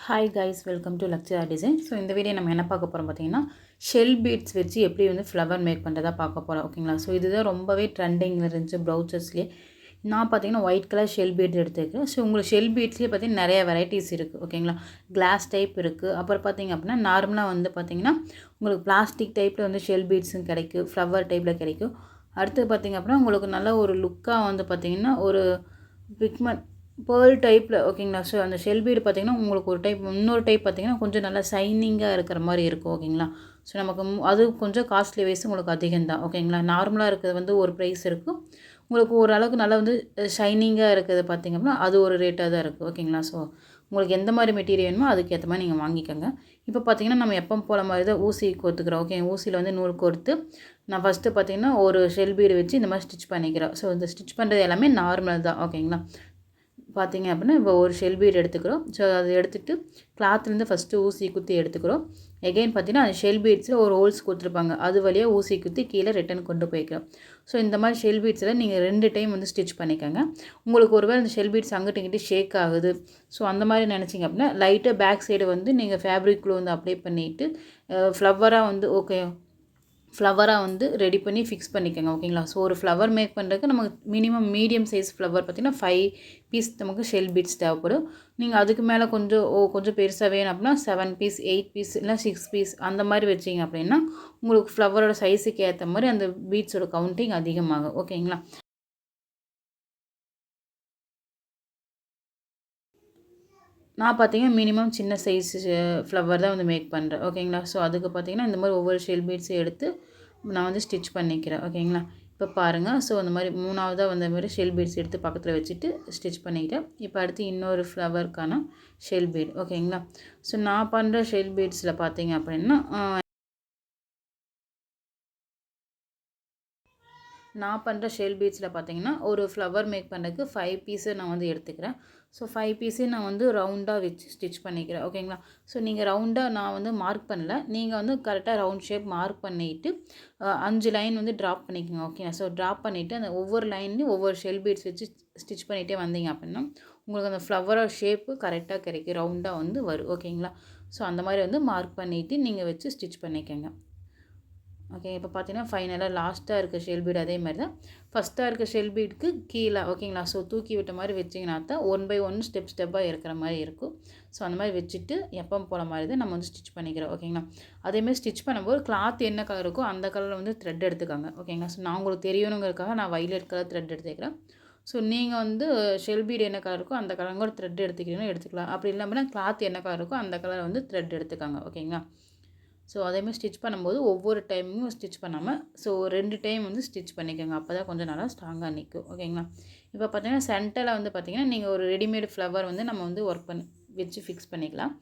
Hi guys, welcome to Luxia design. So இந்த வீடியோ நம்ம என்ன பார்க்க போகிறோம் பார்த்தீங்கன்னா, ஷெல் பீட்ஸ் வச்சு எப்படி வந்து ஃப்ளவர் மேக் பண்ணுறதா பார்க்க போகிறோம். ஓகேங்களா? ஸோ இதுதான் ரொம்பவே ட்ரெண்டிங்கில் இருந்துச்சு ப்ரௌசர்ஸ்லேயே. நான் பார்த்தீங்கன்னா ஒயிட் கலர் ஷெல் பீட் எடுத்துருக்கேன். ஸோ உங்களுக்கு ஷெல் பீட்ஸ்லேயே பார்த்தீங்கன்னா நிறைய வெரைட்டிஸ் இருக்குது. ஓகேங்களா? கிளாஸ் டைப் இருக்குது. அப்புறம் பார்த்தீங்க அப்படின்னா நார்மலாக வந்து பார்த்தீங்கன்னா உங்களுக்கு பிளாஸ்டிக் டைப்பில் வந்து ஷெல் பீட்ஸும் கிடைக்கும், ஃப்ளவர் டைப்பில் கிடைக்கும். அடுத்து பார்த்தீங்க அப்படின்னா உங்களுக்கு நல்ல ஒரு லுக்காக வந்து பார்த்தீங்கன்னா ஒரு பிக்மெண்ட் பேர்ல் டைப்பில். ஓகேங்களா? ஸோ அந்த ஷெல் பீடு பார்த்திங்கன்னா உங்களுக்கு ஒரு டைப், இன்னொரு டைப் பார்த்திங்கன்னா கொஞ்சம் நல்லா ஷைனிங்காக இருக்கிற மாதிரி இருக்கும். ஓகேங்களா? ஸோ நமக்கு அது கொஞ்சம் காஸ்ட்லி வைஸ் உங்களுக்கு அதிகம் தான். ஓகேங்களா? நார்மலாக இருக்கிறது வந்து ஒரு ப்ரைஸ் இருக்கும். உங்களுக்கு ஓரளவுக்கு நல்லா வந்து ஷைனிங்காக இருக்கிறது பார்த்திங்க அப்படின்னா அது ஒரு ரேட்டாக தான் இருக்குது. ஓகேங்களா? ஸோ உங்களுக்கு எந்த மாதிரி மெட்டீரியல் வேணுமோ அதுக்கேற்ற மாதிரி நீங்கள் வாங்கிக்கோங்க. இப்போ பார்த்திங்கன்னா நம்ம எப்போ போல மாதிரி தான் ஊசி கோர்த்துக்கிறோம். ஓகே, ஊசியில் வந்து நூல் கோர்த்து நான் ஃபஸ்ட்டு பார்த்திங்கன்னா ஒரு ஷெல் பீடு வச்சு இந்த மாதிரி ஸ்டிச் பண்ணிக்கிறோம். ஸோ இந்த ஸ்டிச் பண்ணுறது எல்லாமே நார்மல் தான். ஓகேங்களா? பார்த்திங்க அப்படின்னா இப்போ ஒரு ஷெல் பீட் எடுத்துக்கிறோம். ஸோ அதை எடுத்துகிட்டு கிளாத்லேருந்து ஃபஸ்ட்டு ஊசி குத்தி எடுத்துக்கிறோம். எகெயின் பார்த்திங்கன்னா அந்த ஷெல் பீட்ஸில் ஒரு ஹோல்ஸ் கொடுத்துருப்பாங்க, அது வழியாக ஊசி குத்தி கீழே ரிட்டன் கொண்டு போய்க்கிறோம். ஸோ இந்த மாதிரி ஷெல் பீட்ஸில் நீங்கள் 2 டைம் வந்து ஸ்டிச் பண்ணிக்கோங்க. உங்களுக்கு ஒருவேளை இந்த ஷெல் பீட்ஸ் அங்கிட்டு இங்கிட்டு ஷேக் ஆகுது, ஸோ அந்த மாதிரி நினச்சிங்க அப்படின்னா லைட்டாக பேக் சைடு வந்து நீங்கள் ஃபேப்ரிக் க்ளூ வந்து அப்ளை பண்ணிவிட்டு ஃப்ளவராக வந்து ஃப்ளவராக வந்து ரெடி பண்ணி ஃபிக்ஸ் பண்ணிக்கோங்க. ஓகேங்களா? ஸோ ஒரு ஃப்ளவர் மேக் பண்ணுறதுக்கு நமக்கு மினிமம் மீடியம் சைஸ் ஃப்ளவர் பார்த்திங்கன்னா 5 பீஸ் நமக்கு ஷெல் பீட்ஸ் தேவைப்படும். நீங்கள் அதுக்கு மேலே கொஞ்சம் பெருசாக வேணும் அப்படின்னா 7 பீஸ், 8 பீஸ் இல்லை 6 பீஸ் அந்த மாதிரி வச்சிங்க அப்படின்னா உங்களுக்கு ஃப்ளவரோட சைஸுக்கு ஏற்ற மாதிரி அந்த பீட்ஸோட கவுண்டிங் அதிகமாகும். ஓகேங்களா? நான் பார்த்தீங்கன்னா மினிமம் சின்ன சைஸ் ஃப்ளவர் தான் வந்து மேக் பண்ணுறேன். ஓகேங்களா? ஸோ அதுக்கு பார்த்தீங்கன்னா இந்த மாதிரி ஒவ்வொரு ஷெல் பீட்ஸையும் எடுத்து நான் வந்து ஸ்டிச் பண்ணிக்கிறேன். ஓகேங்களா? இப்போ பாருங்கள். ஸோ அந்த மாதிரி 3ஆவதாக வந்த மாதிரி ஷெல் பீட்ஸ் எடுத்து பக்கத்தில் வச்சுட்டு ஸ்டிச் பண்ணிக்கிட்டேன். இப்போ அடுத்து இன்னொரு ஃப்ளவருக்கான ஷெல் பீட். ஓகேங்களா? ஸோ நான் பண்ணுற ஷெல் பீட்ஸில் பார்த்தீங்க அப்படின்னா நான் பண்ணுற ஷெல் பீட்ஸில் பார்த்தீங்கன்னா ஒரு ஃப்ளவர் மேக் பண்ணுறதுக்கு 5 பீஸு நான் வந்து எடுத்துக்கிறேன். ஸோ 5 பீஸையும் நான் வந்து ரவுண்டாக வச்சு ஸ்டிச் பண்ணிக்கிறேன். ஓகேங்களா? ஸோ நீங்கள் ரவுண்டாக நான் வந்து மார்க் பண்ணல, நீங்கள் வந்து கரெக்டாக ரவுண்ட் ஷேப் மார்க் பண்ணிவிட்டு 5 லைன் வந்து ட்ராப் பண்ணிக்கோங்க. ஓகே, ஸோ ட்ராப் பண்ணிவிட்டு அந்த ஒவ்வொரு லைன்லையும் ஒவ்வொரு ஷெல் பீட்ஸ் வச்சு ஸ்டிச் பண்ணிகிட்டே வந்தீங்க அப்படின்னா உங்களுக்கு அந்த ஃப்ளவரோட ஷேப்பு கரெக்டாக கிடைக்கும், ரவுண்டாக வந்து வரும். ஓகேங்களா? ஸோ அந்த மாதிரி வந்து மார்க் பண்ணிவிட்டு நீங்கள் வச்சு ஸ்டிச் பண்ணிக்கோங்க. ஓகே, இப்போ பார்த்தீங்கன்னா ஃபைனலாக லாஸ்ட்டாக இருக்க ஷெல் பீட் அதே மாதிரி தான். ஃபஸ்ட்டாக இருக்க ஷெல் பீடுக்கு கீழே. ஓகேங்களா? ஸோ தூக்கி விட்ட மாதிரி வச்சிங்கன்னா தான் 1 பை 1 ஸ்டெப்பாக இருக்கிற மாதிரி இருக்கும். ஸோ அந்த மாதிரி வச்சுட்டு எப்போ போல மாதிரி தான் நம்ம வந்து ஸ்டிச் பண்ணிக்கிறோம். ஓகேங்களா? அதேமாதிரி ஸ்டிச் பண்ணும்போது கிளாத் என்ன கலர் இருக்கோ அந்த கலரில் வந்து த்ரெட் எடுத்துக்காங்க. ஓகேங்களா? ஸோ நான் உங்களுக்கு தெரியணுங்கிறதுக்காக நான் வைலட் கலர் த்ரெட் எடுத்துக்கிறேன். ஸோ நீங்கள் வந்து ஷெல் பீட் என்ன கலர் இருக்கோ அந்த கலர் கூட த்ரெட் எடுத்துக்கிறீங்கன்னா எடுத்துக்கலாம். அப்படி இல்லாமல் கிளாத் என்ன கலர் இருக்கோ அந்த கலரை வந்து த்ரெட் எடுத்துக்காங்க. ஓகேங்களா? ஸோ அதேமாதிரி ஸ்டிச் பண்ணும்போது ஒவ்வொரு டைமும் ஸ்டிச் பண்ணாமல் 2 டைம் வந்து ஸ்டிச் பண்ணிக்கோங்க. அப்போ தான் கொஞ்சம் நல்லா ஸ்ட்ராங்காக நிற்கும். ஓகேங்களா? இப்போ பார்த்தீங்கன்னா சென்டரில் வந்து பார்த்திங்கன்னா நீங்கள் ஒரு ரெடிமேட் ஃப்ளவர் வந்து நம்ம வந்து ஒர்க் பண்ணி வச்சு ஃபிக்ஸ் பண்ணிக்கலாம்.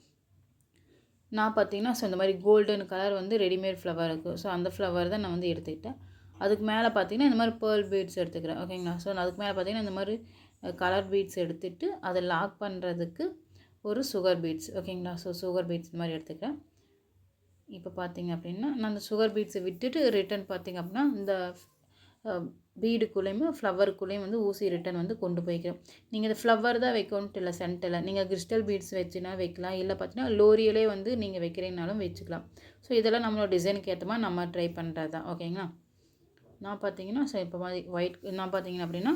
நான் பார்த்தீங்கன்னா இந்த மாதிரி கோல்டன் கலர் வந்து ரெடிமேட் ஃப்ளவர் இருக்குது. ஸோ அந்த ஃப்ளவர் தான் நான் வந்து எடுத்துக்கிட்டேன். அதுக்கு மேலே பார்த்தீங்கன்னா இந்த மாதிரி பேர்ல் பீட்ஸ் எடுத்துக்கிறேன். ஓகேங்களா? ஸோ அதுக்கு மேலே பார்த்தீங்கன்னா இந்த மாதிரி கலர் பீட்ஸ் எடுத்துகிட்டு அதை லாக் பண்ணுறதுக்கு ஒரு சுகர் பீட்ஸ். ஓகேங்களா? ஸோ சுகர் பீட்ஸ் இந்த மாதிரி எடுத்துக்கிறேன். இப்போ பார்த்தீங்க அப்படின்னா நான் அந்த சுகர் பீட்ஸை விட்டுட்டு ரிட்டன் பார்த்தீங்க அப்படின்னா இந்த பீடுக்குள்ளேயுமே ஃப்ளவருக்குள்ளேயும் வந்து ஊசி ரிட்டன் வந்து கொண்டு போய்க்கிறோம். நீங்கள் இந்த ஃப்ளவர் தான் வைக்கணுன்ட்டு இல்லை, சென்டரில் நீங்கள் கிறிஸ்டல் பீட்ஸ் வச்சுனா வைக்கலாம், இல்லை பார்த்தீங்கன்னா லோரியிலே வந்து நீங்கள் வைக்கிறீங்கனாலும் வச்சுக்கலாம். ஸோ இதெல்லாம் நம்மளோட டிசைனுக்கு ஏற்ற மாதிரி நம்ம ட்ரை பண்ணுறது தான். ஓகேங்களா? நான் பார்த்தீங்கன்னா இப்போ மாதிரி நான் பார்த்தீங்கன்னா அப்படின்னா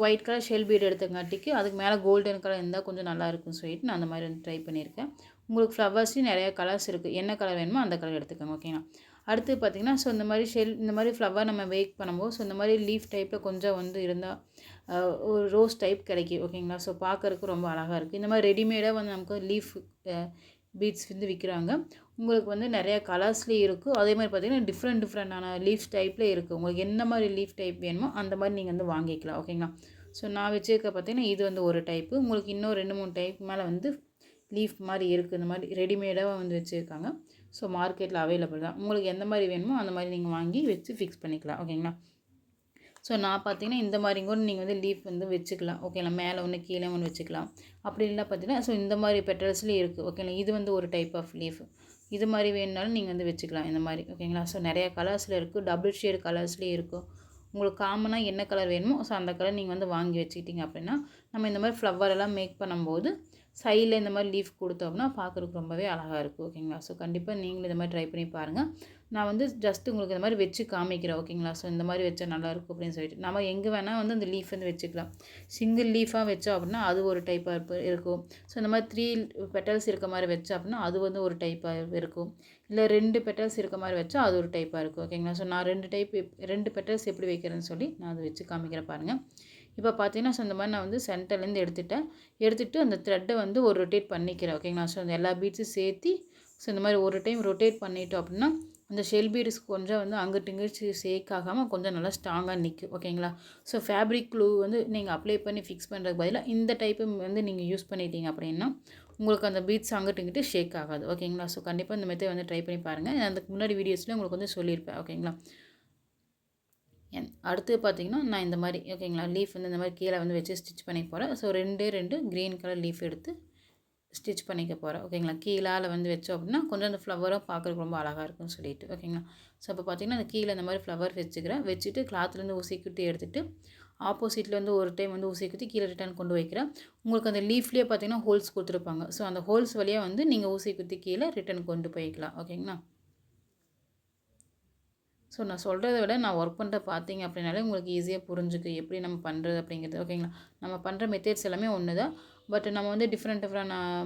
ஒயிட் கலர் ஷெல் பீட் எடுத்தங்காட்டிக்கு அதுக்கு மேலே கோல்டன் கலர் இருந்தால் கொஞ்சம் நல்லாயிருக்கும்னு சொல்லிட்டு நான் அந்த மாதிரி வந்து ட்ரை பண்ணியிருக்கேன். உங்களுக்கு ஃப்ளவர்ஸ்லையும் நிறையா கலர்ஸ் இருக்குது, என்ன கலர் வேணுமோ அந்த கலர் எடுத்துக்கோங்க. ஓகேங்களா? அடுத்து பார்த்திங்கன்னா இந்த மாதிரி இந்த மாதிரி ஃப்ளவர் நம்ம மேக் பண்ணும்போது இந்த மாதிரி லீஃப் டைப்பில் கொஞ்சம் வந்து இருந்தால் ஒரு ரோஸ் டைப் கிடைக்கும். ஓகேங்களா? ஸோ பார்க்குறதுக்கு ரொம்ப அழகாக இருக்குது. இந்த மாதிரி ரெடிமேடாக வந்து நமக்கு லீஃப் பீட்ஸ் வந்து விற்கிறாங்க. உங்களுக்கு வந்து நிறையா கலர்ஸ்லேயும் இருக்குது. அதே மாதிரி பார்த்திங்கன்னா டிஃப்ரெண்ட்டான லீஃப் டைப்பில் இருக்குது. உங்களுக்கு எந்த மாதிரி லீஃப் டைப் வேணுமோ அந்த மாதிரி நீங்கள் வந்து வாங்கிக்கலாம். ஓகேங்களா? ஸோ நான் வச்சுருக்க பார்த்திங்கன்னா இது வந்து ஒரு டைப்பு. உங்களுக்கு இன்னும் 2-3 டைப் மேலே வந்து லீஃப் மாதிரி இருக்குது. இந்த மாதிரி ரெடிமேடாக வந்து வச்சுருக்காங்க. ஸோ மார்க்கெட்டில் அவைலபிள் தான். உங்களுக்கு எந்த மாதிரி வேணுமோ அந்த மாதிரி நீங்கள் வாங்கி வச்சு ஃபிக்ஸ் பண்ணிக்கலாம். ஓகேங்களா? ஸோ நான் பார்த்தீங்கன்னா இந்த மாதிரி கூட நீங்கள் வந்து லீஃப் வந்து வச்சுக்கலாம். ஓகேங்களா? மேலே ஒன்று கீழே ஒன்று வச்சுக்கலாம். அப்படி இல்லை பார்த்தீங்கன்னா இந்த மாதிரி பெட்டல்ஸ்லேயும் இருக்குது. ஓகேங்களா? இது வந்து ஒரு டைப் ஆஃப் லீஃப். இது மாதிரி வேணுனாலும் நீங்கள் வந்து வச்சுக்கலாம் இந்த மாதிரி. ஓகேங்களா? ஸோ நிறையா கலர்ஸில் இருக்குது, டபுள் ஷேட் கலர்ஸ்லேயும் இருக்கும். உங்களுக்கு காமனாக என்ன கலர் வேணுமோ அந்த கலர் நீங்கள் வந்து வாங்கி வச்சுக்கிட்டிங்க அப்படின்னா நம்ம இந்த மாதிரி ஃப்ளவர் எல்லாம் மேக் பண்ணும்போது சைடில் இந்த மாதிரி லீஃப் கொடுத்தோம்னா பார்க்குறதுக்கு ரொம்பவே அழகாக இருக்கும். ஓகேங்களா? ஸோ கண்டிப்பாக நீங்களும் இந்த மாதிரி ட்ரை பண்ணி பாருங்கள். நான் வந்து ஜஸ்ட் உங்களுக்கு இந்த மாதிரி வச்சு காமிக்கிறேன். ஓகேங்களா? ஸோ இந்த மாதிரி வச்சா நல்லாயிருக்கும் அப்படின்னு சொல்லிட்டு நம்ம எங்கே வேணால் வந்து அந்த லீஃப் வந்து வச்சுக்கலாம். சிங்கிள் லீஃபாக வச்சோம் அப்படின்னா அது ஒரு டைப்பாக இருக்கும். ஸோ இந்த மாதிரி 3 பெட்டல்ஸ் இருக்க மாதிரி வச்சோம் அப்படின்னா அது வந்து ஒரு டைப்பாக இருக்கும். இல்லை 2 பெட்டல்ஸ் இருக்க மாதிரி வச்சா அது ஒரு டைப்பாக இருக்கும். ஓகேங்களா? ஸோ நான் 2 பெட்டல்ஸ் எப்படி வைக்கிறேன்னு சொல்லி நான் அதை வச்சு காமிக்கிறேன் பாருங்கள். இப்போ பார்த்தீங்கன்னா ஸோ இந்த மாதிரி நான் வந்து சென்டர்லேருந்து எடுத்துகிட்டு அந்த த்ரெட்டை வந்து ஒரு ரொட்டேட் பண்ணிக்கிறேன். ஓகேங்களா? ஸோ அந்த எல்லா பீட்ஸும் சேர்த்து ஸோ இந்த மாதிரி ஒரு டைம் ரொட்டேட் பண்ணிட்டோம் அப்படின்னா அந்த ஷெல் பீட்ஸ் கொஞ்சம் வந்து அங்கிட்டு இங்கிட்டு ஷேக் ஆகாமல் கொஞ்சம் நல்லா ஸ்ட்ராங்காக நிற்கும். ஓகேங்களா? ஸோ ஃபேப்ரிக் க்ளூ வந்து நீங்கள் அப்ளை பண்ணி ஃபிக்ஸ் பண்ணுறதுக்கு பதிலாக இந்த டைப்பு வந்து நீங்கள் யூஸ் பண்ணிட்டீங்க அப்படின்னா உங்களுக்கு அந்த பீட்ஸ் அங்கிட்டு இங்கிட்டு ஷேக் ஆகாது. ஓகேங்களா? ஸோ கண்டிப்பாக இந்த மெத்தட் வந்து ட்ரை பண்ணி பாருங்கள். நான் அதுக்கு முன்னாடி வீடியோஸில் உங்களுக்கு வந்து சொல்லியிருப்பேன். ஓகேங்களா? அடுத்து பார்த்தீங்கன்னா நான் இந்த மாதிரி ஓகேங்களா லீஃப் வந்து இந்த மாதிரி கீழே வந்து வச்சு ஸ்டிச் பண்ணி போகிறேன். ஸோ 2 க்ரீன் கலர் லீஃப் எடுத்து ஸ்டிச் பண்ணிக்க போகிறேன். ஓகேங்களா? கீழால் வந்து வச்சோம் அப்படின்னா கொஞ்சம் அந்த ஃப்ளவரும் பார்க்குறதுக்கு ரொம்ப அழகாக இருக்கும்னு சொல்லிட்டு. ஓகேங்களா? ஸோ இப்போ பார்த்தீங்கன்னா அந்த கீழே இந்த மாதிரி ஃப்ளவர் வச்சுட்டு கிளாத்லேருந்து ஊசி குத்தி எடுத்துகிட்டு ஆப்போசிட்டில் வந்து ஒரு டைம் வந்து ஊசி குத்தி கீழே ரிட்டர்ன் கொண்டு வைக்கிறேன். உங்களுக்கு அந்த லீஃப்லேயே பார்த்தீங்கன்னா ஹோல்ஸ் கொடுத்துருப்பாங்க. ஸோ அந்த ஹோல்ஸ் வழியாக வந்து நீங்கள் ஊசி குத்தி கீழே ரிட்டர்ன் கொண்டு போய்க்கலாம். ஓகேங்களா? ஸோ நான் சொல்கிறத விட நான் ஒர்க் பண்ணுற பார்த்தீங்க அப்படின்னாலே உங்களுக்கு ஈஸியாக புரிஞ்சுக்கு எப்படி நம்ம பண்ணுறது அப்படிங்கிறது. ஓகேங்களா? நம்ம பண்ணுற மெத்தட்ஸ் எல்லாமே ஒன்று தான். பட் நம்ம வந்து டிஃப்ரெண்ட்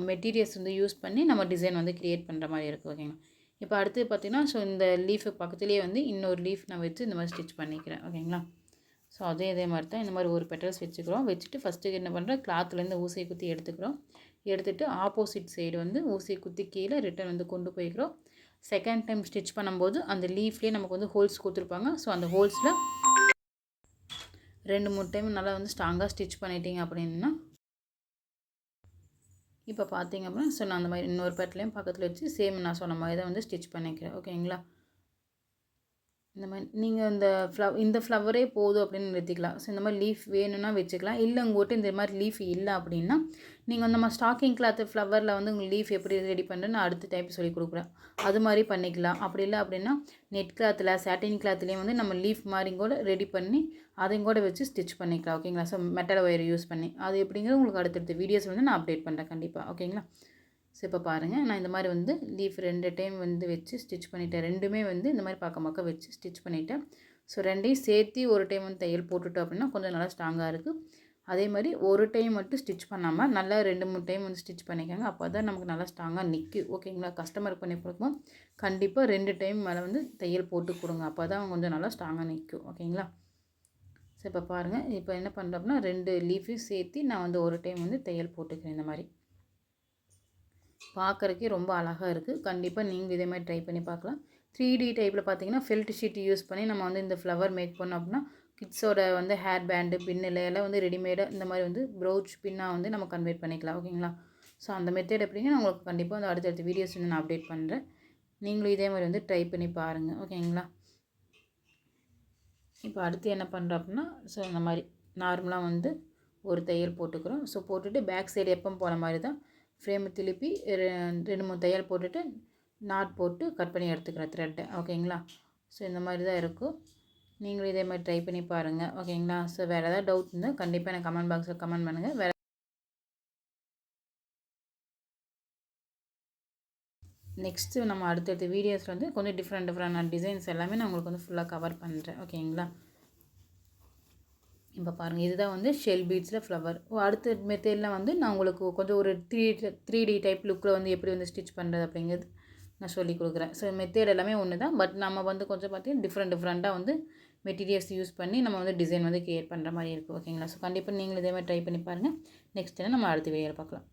மெட்டீரியல்ஸ் வந்து யூஸ் பண்ணி நம்ம டிசைன் வந்து க்ரியேட் பண்ணுற மாதிரி இருக்குது. ஓகேங்களா? இப்போ அடுத்து பார்த்தீங்கன்னா ஸோ இந்த லீஃபு பக்கத்துலேயே வந்து இன்னொரு லீஃப் நான் வச்சு இந்த மாதிரி ஸ்டிச் பண்ணிக்கிறேன். ஓகேங்களா? ஸோ இதே மாதிரி தான் இந்த மாதிரி ஒரு பெட்டல்ஸ் வச்சுட்டு ஃபஸ்ட்டு என்ன பண்ணுறேன் கிளாத்லேருந்து ஊசியை குத்தி எடுத்துகிட்டு ஆப்போசிட் சைடு வந்து ஊசியை குத்தி கீழே ரிட்டன் வந்து கொண்டு போய்க்கிறோம். செகண்ட் டைம் ஸ்டிச் பண்ணும்போது அந்த லீஃப்லேயே நமக்கு வந்து ஹோல்ஸ் கொடுத்துருப்பாங்க. ஸோ அந்த ஹோல்ஸில் 2-3 டைம் நல்லா வந்து ஸ்ட்ராங்காக ஸ்டிச் பண்ணிட்டீங்க அப்படின்னா இப்போ பார்த்தீங்க அப்படின்னா ஸோ நான் அந்த மாதிரி இன்னொரு பெட்டலையும் பக்கத்தில் வச்சு சேம் நான் சொன்ன மாதிரி தான் வந்து ஸ்டிச் பண்ணிக்கிறேன். ஓகேங்களா? இந்த மாதிரி நீங்கள் இந்த ஃப்ளவரே போதும் அப்படின்னு நிறுத்திக்கலாம். ஸோ இந்த மாதிரி லீஃப் வேணும்னா வச்சுக்கலாம். இல்லை உங்கள்கிட்ட இந்த மாதிரி லீஃப் இல்லை அப்படின்னா நீங்கள் நம்ம ஸ்டாக்கிங் கிளாத்து ஃப்ளவரில் வந்து உங்களுக்கு லீஃப் எப்படி ரெடி பண்ணுறேன்னு நான் அடுத்த டைப் சொல்லி கொடுக்குறேன். அது மாதிரி பண்ணிக்கலாம். அப்படி இல்லை அப்படின்னா நெட் கிளாத்தில் சாட்டின் கிளாத்துலேயும் வந்து நம்ம லீஃப் மாதிரி கூட ரெடி பண்ணி அதையும் கூட வச்சு ஸ்டிச் பண்ணிக்கலாம். ஓகேங்களா? ஸோ மெட்டல் ஒயர் யூஸ் பண்ணி அது எப்படிங்கிறது உங்களுக்கு அடுத்தடுத்த வீடியோஸ் வந்து நான் அப்டேட் பண்ணுறேன் கண்டிப்பாக. ஓகேங்களா? ஸோ இப்போ பாருங்கள் நான் இந்த மாதிரி வந்து லீஃப் 2 டைம் வந்து வச்சு ஸ்டிச் பண்ணிட்டேன். 2மே வந்து இந்த மாதிரி பக்கம் வச்சு ஸ்டிச் பண்ணிட்டேன். ஸோ 2டையும் சேர்த்து ஒரு டைம் வந்து தையல் போட்டுட்டோம் அப்படின்னா கொஞ்சம் நல்லா ஸ்ட்ராங்காக இருக்குது. அதே மாதிரி ஒரு டைம் மட்டும் ஸ்டிச் பண்ணாமல் நல்லா 2-3 டைம் வந்து ஸ்டிச் பண்ணிக்கோங்க. அப்போ தான் நமக்கு நல்லா ஸ்ட்ராங்காக நிற்கும். ஓகேங்களா? கஸ்டமருக்கு பண்ணி கொடுக்கும் கண்டிப்பாக 2 டைம் மேலே வந்து தையல் போட்டு கொடுங்க. அப்போ தான் கொஞ்சம் நல்லா ஸ்ட்ராங்காக நிற்கும். ஓகேங்களா? ஸோ இப்போ பாருங்கள் இப்போ என்ன பண்ணுறோம்னா 2 லீஃபையும் சேர்த்து நான் வந்து ஒரு டைம் வந்து தையல் போட்டுக்கிறேன். இந்த மாதிரி பார்க்குறக்கே ரொம்ப அழகாக இருக்குது. கண்டிப்பாக நீங்கள் இதே மாதிரி ட்ரை பண்ணி பார்க்கலாம். 3D டைப்பில் பார்த்தீங்கன்னா ஃபெல்ட் ஷீட் யூஸ் பண்ணி நம்ம வந்து இந்த ஃப்ளவர் மேக் பண்ணோம் அப்படின்னா கிட்ஸோட வந்து ஹேர் பேண்டு பின்னில் எல்லாம் வந்து ரெடிமேடாக இந்த மாதிரி வந்து ப்ரௌச் பின்னாக வந்து நம்ம கன்வெர்ட் பண்ணிக்கலாம். ஓகேங்களா? ஸோ அந்த மெத்தட் எப்படிங்க நான் உங்களுக்கு கண்டிப்பாக வந்து அடுத்தடுத்த வீடியோஸ் வந்து நான் அப்டேட் பண்ணுறேன். நீங்களும் இதே மாதிரி வந்து ட்ரை பண்ணி பாருங்கள். ஓகேங்களா? இப்போ அடுத்து என்ன பண்ணுறோம் அப்படின்னா ஸோ இந்த மாதிரி நார்மலாக வந்து ஒரு தையல் போட்டுக்கிறோம். ஸோ போட்டுட்டு பேக் சைடு எப்போ போன மாதிரி தான் ஃப்ரேமை திருப்பி 2-3 தையல் போட்டுட்டு நாட் போட்டு கட் பண்ணி எடுத்துக்கிறேன் த்ரெட்டை. ஓகேங்களா? ஸோ இந்த மாதிரி தான் இருக்கும். நீங்களும் இதே மாதிரி ட்ரை பண்ணி பாருங்கள். ஓகேங்களா? ஸோ வேறு ஏதாவது டவுட் இருந்தால் கண்டிப்பாக எனக்கு கமெண்ட் பாக்ஸில் கமெண்ட் பண்ணுங்கள். நெக்ஸ்ட்டு நம்ம அடுத்தடுத்த வீடியோஸில் வந்து கொஞ்சம் டிஃப்ரெண்டான டிசைன்ஸ் எல்லாமே நான் உங்களுக்கு வந்து ஃபுல்லாக கவர் பண்ணுறேன். ஓகேங்களா? இப்போ பாருங்கள் இதுதான் வந்து ஷெல் பீட்ஸில் ஃப்ளவர். அடுத்த மெத்தேடில் வந்து நான் உங்களுக்கு கொஞ்சம் ஒரு 3D டைப் லுக்கில் வந்து எப்படி வந்து ஸ்டிச் பண்ணுறது அப்படிங்கிறது நான் சொல்லி கொடுக்குறேன். ஸோ மெத்தேட் எல்லாமே ஒன்று தான். பட் நம்ம வந்து கொஞ்சம் பார்த்தீங்கன்னா டிஃப்ரெண்ட்டாக வந்து மெட்டீரியல்ஸ் யூஸ் பண்ணி நம்ம வந்து டிசைன் வந்து கிரியேட் பண்ணுற மாதிரி இருக்குது. ஓகேங்களா? ஸோ கண்டிப்பாக நீங்களும் இதே மாதிரி ட்ரை பண்ணி பாருங்கள். நெக்ஸ்ட் நம்ம அடுத்த வீடியோவில் பார்க்கலாம்.